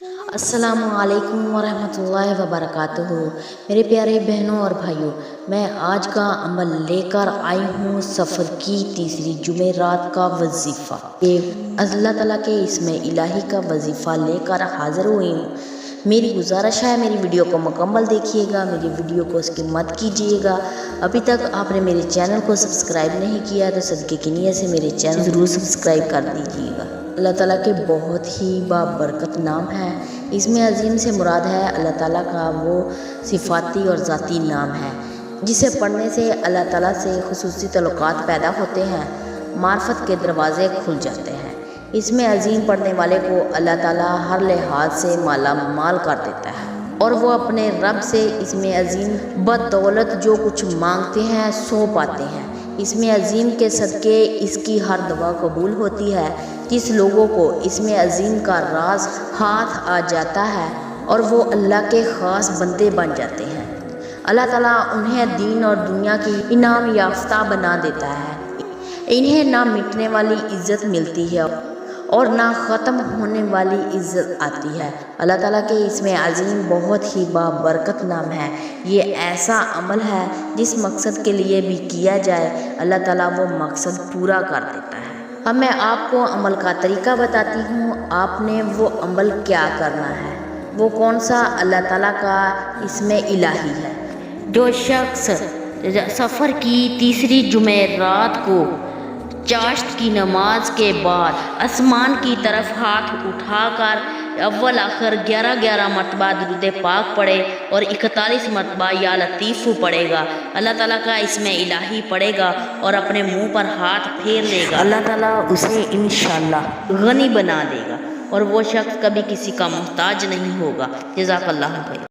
السلام علیکم ورحمۃ اللہ وبرکاتہ۔ میرے پیارے بہنوں اور بھائیوں، میں آج کا عمل لے کر آئی ہوں سفر کی تیسری جمعرات کا وظیفہ۔ اللہ تعالیٰ کے اسم الہی کا وظیفہ لے کر حاضر ہوئی ہوں۔ میری گزارش ہے میری ویڈیو کو مکمل دیکھیے گا، میری ویڈیو کو اسکپ مت کیجیے گا۔ ابھی تک آپ نے میرے چینل کو سبسکرائب نہیں کیا تو صدقے کی نیت سے میرے چینل ضرور سبسکرائب کر دیجیے گا۔ اللہ تعالیٰ کے بہت ہی بابرکت نام ہے۔ اس میں عظیم سے مراد ہے اللہ تعالیٰ کا وہ صفاتی اور ذاتی نام ہے جسے پڑھنے سے اللہ تعالیٰ سے خصوصی تعلقات پیدا ہوتے ہیں، معرفت کے دروازے کھل جاتے ہیں۔ اس میں عظیم پڑھنے والے کو اللہ تعالیٰ ہر لحاظ سے مالا مال کر دیتا ہے اور وہ اپنے رب سے اس میں عظیم بدولت جو کچھ مانگتے ہیں سو پاتے ہیں۔ اس میں عظیم کے صدقے اس کی ہر دعا قبول ہوتی ہے۔ جس لوگوں کو اس میں عظیم کا راز ہاتھ آ جاتا ہے اور وہ اللہ کے خاص بندے بن جاتے ہیں، اللہ تعالیٰ انہیں دین اور دنیا کی انعام یافتہ بنا دیتا ہے۔ انہیں نہ مٹنے والی عزت ملتی ہے اور نہ ختم ہونے والی عزت آتی ہے۔ اللہ تعالیٰ کے اس میں عظیم بہت ہی بابرکت نام ہے۔ یہ ایسا عمل ہے جس مقصد کے لیے بھی کیا جائے اللہ تعالیٰ وہ مقصد پورا کر دیتا ہے۔ اب میں آپ کو عمل کا طریقہ بتاتی ہوں، آپ نے وہ عمل کیا کرنا ہے۔ وہ کون سا؟ اللہ تعالیٰ کا اسم الہی ہے۔ جو شخص سفر کی تیسری جمعرات کو چاشت کی نماز کے بعد آسمان کی طرف ہاتھ اٹھا کر اول آخر 11 مرتبہ درود پاک پڑھے اور 41 مرتبہ یا لطیف پڑھے گا، اللہ تعالیٰ کا اسم الہی پڑھے گا اور اپنے منہ پر ہاتھ پھیر لے گا، اللہ تعالیٰ اسے انشاءاللہ غنی بنا دے گا اور وہ شخص کبھی کسی کا محتاج نہیں ہوگا۔ جزاک اللہ خیر۔